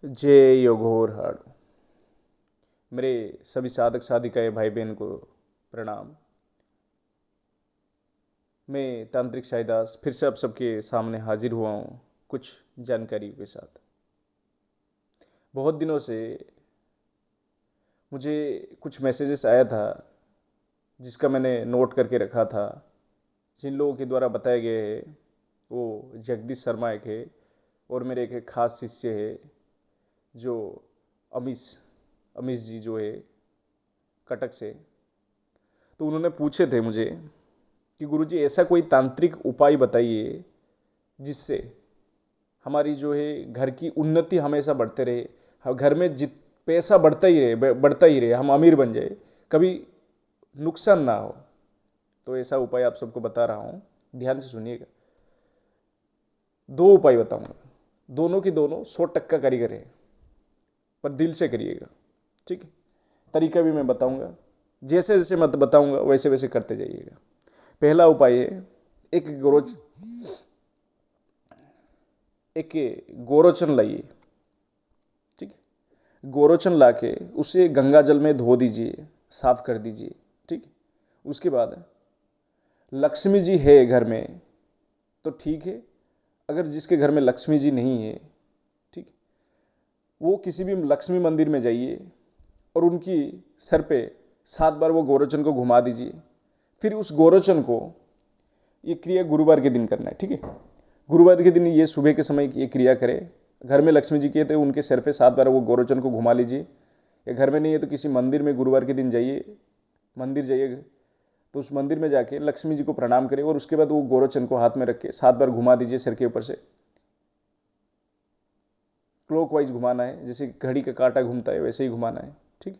जय योगोर हाड़ू। मेरे सभी साधक साधिकाएं भाई बहन को प्रणाम। मैं तांत्रिक साईदास फिर से आप सबके सामने हाजिर हुआ हूँ कुछ जानकारी के साथ। बहुत दिनों से मुझे कुछ मैसेजेस आया था जिसका मैंने नोट करके रखा था। जिन लोगों के द्वारा बताए गए हैं वो जगदीश शर्मा एक है और मेरे एक खास शिष्य है जो अमीश अमीश जी जो है कटक से। तो उन्होंने पूछे थे मुझे कि गुरुजी ऐसा कोई तांत्रिक उपाय बताइए जिससे हमारी जो है घर की उन्नति हमेशा बढ़ते रहे, घर में जित पैसा बढ़ता ही रहे, हम अमीर बन जाए, कभी नुकसान ना हो। तो ऐसा उपाय आप सबको बता रहा हूँ, ध्यान से सुनिएगा। दो उपाय बताऊंगा, दोनों की दोनों 100% कारीगर है, पर दिल से करिएगा, ठीक है। तरीका भी मैं बताऊंगा, जैसे जैसे मैं बताऊंगा वैसे वैसे करते जाइएगा। पहला उपाय है एक गोरोचन लाइए, ठीक है। गोरोचन लाके उसे गंगा जल में धो दीजिए, साफ कर दीजिए, ठीक है। उसके बाद लक्ष्मी जी है घर में तो ठीक है, अगर जिसके घर में लक्ष्मी जी नहीं है, ठीक, वो किसी भी लक्ष्मी मंदिर में जाइए और उनकी सर पे 7 बार वो गोरोचन को घुमा दीजिए। फिर उस गोरोचन को, ये क्रिया गुरुवार के दिन करना है, ठीक है। गुरुवार के दिन ये सुबह के समय ये क्रिया करें। घर में लक्ष्मी जी के तो उनके सिर पे 7 बार वो गोरोचन को घुमा लीजिए, या घर में नहीं है तो किसी मंदिर में गुरुवार के दिन जाइए, मंदिर जाइए तो उस मंदिर में जाके लक्ष्मी जी को प्रणाम करें और उसके बाद वो गोरोचन को हाथ में रख के 7 बार घुमा दीजिए सिर के ऊपर से। क्लॉकवाइज घुमाना है, जैसे घड़ी का कांटा घूमता है वैसे ही घुमाना है, ठीक।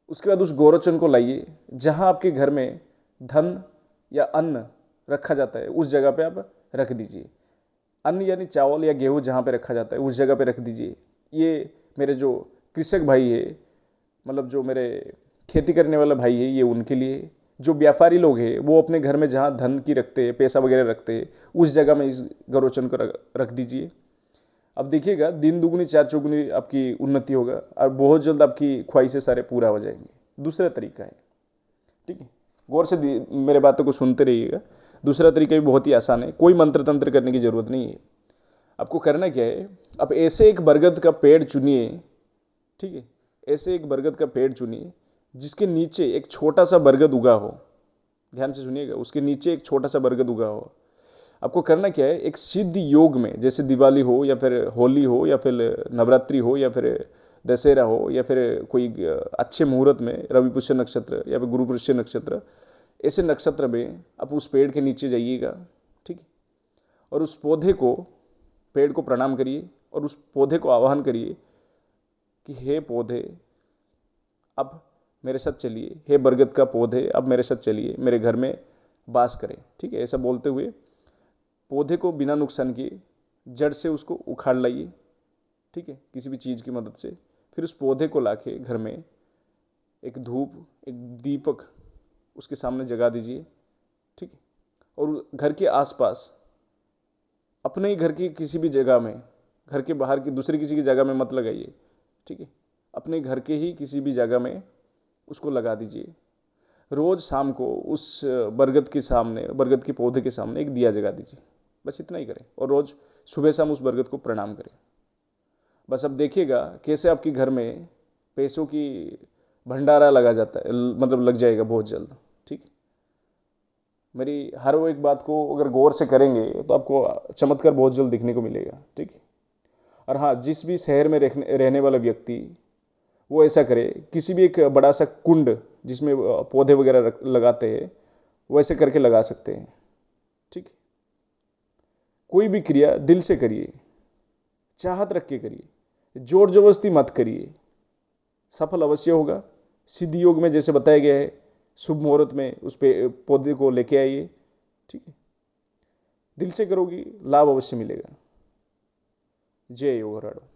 उसके बाद उस गोरोचन को लाइए, जहाँ आपके घर में धन या अन्न रखा जाता है उस जगह पे आप रख दीजिए। अन्न यानी चावल या गेहूँ जहाँ पे रखा जाता है उस जगह पे रख दीजिए। ये मेरे जो कृषक भाई है, मतलब जो मेरे खेती करने वाला भाई है, ये उनके लिए। जो व्यापारी लोग हैं वो अपने घर में जहाँ धन की रखते हैं, पैसा वगैरह रखते हैं, उस जगह में इस गोरोचन को रख दीजिए। अब देखिएगा दिन दुगनी चार चौगुनी आपकी उन्नति होगा और बहुत जल्द आपकी ख्वाहिशें सारे पूरा हो जाएंगे। दूसरा तरीका है, ठीक है, गौर से मेरे बातों को सुनते रहिएगा। दूसरा तरीका भी बहुत ही आसान है, कोई मंत्र तंत्र करने की ज़रूरत नहीं है। आपको करना क्या है, आप ऐसे एक बरगद का पेड़ चुनिए, ठीक है। ऐसे एक बरगद का पेड़ चुनिए जिसके नीचे एक छोटा सा बरगद उगा हो। ध्यान से सुनिएगा, उसके नीचे एक छोटा सा बरगद उगा हो। आपको करना क्या है, एक सिद्ध योग में, जैसे दिवाली हो या फिर होली हो या फिर नवरात्रि हो या फिर दशहरा हो या फिर कोई अच्छे मुहूर्त में रवि पुष्य नक्षत्र या फिर गुरु पुष्य नक्षत्र, ऐसे नक्षत्र में आप उस पेड़ के नीचे जाइएगा, ठीक है। और उस पौधे को, पेड़ को प्रणाम करिए और उस पौधे को आह्वान करिए कि हे पौधे अब मेरे साथ चलिए, हे बरगद का पौधे अब मेरे साथ चलिए, मेरे घर में वास करें, ठीक है। ऐसा बोलते हुए पौधे को बिना नुकसान किए जड़ से उसको उखाड़ लाइए, ठीक है, किसी भी चीज़ की मदद से। फिर उस पौधे को लाके घर में एक धूप, एक दीपक उसके सामने जगा दीजिए, ठीक है। और घर के आसपास अपने ही घर की किसी भी जगह में, घर के बाहर की दूसरी किसी की जगह में मत लगाइए, ठीक है। अपने घर के ही किसी भी जगह में उसको लगा दीजिए। रोज़ शाम को उस बरगद के सामने, बरगद के पौधे के सामने एक दिया जगा दीजिए। बस इतना ही करें और रोज़ सुबह शाम उस बरगद को प्रणाम करें। बस अब देखिएगा कैसे आपके घर में पैसों की भंडारा लगा जाता है, मतलब लग जाएगा बहुत जल्द, ठीक है। मेरी हर वो एक बात को अगर गौर से करेंगे तो आपको चमत्कार बहुत जल्द दिखने को मिलेगा, ठीक है। और हाँ, जिस भी शहर में रहने वाला व्यक्ति वो ऐसा करे, किसी भी एक बड़ा सा कुंड जिसमें पौधे वगैरह लगाते हैं वैसे करके लगा सकते हैं, ठीक है। कोई भी क्रिया दिल से करिए, चाहत रख के करिए, जोर जबरदस्ती मत करिए, सफल अवश्य होगा। सिद्ध योग में जैसे बताया गया है, शुभ मुहूर्त में उस पे पौधे को लेके आइए, ठीक है। दिल से करोगी लाभ अवश्य मिलेगा। जय योगराड़ो।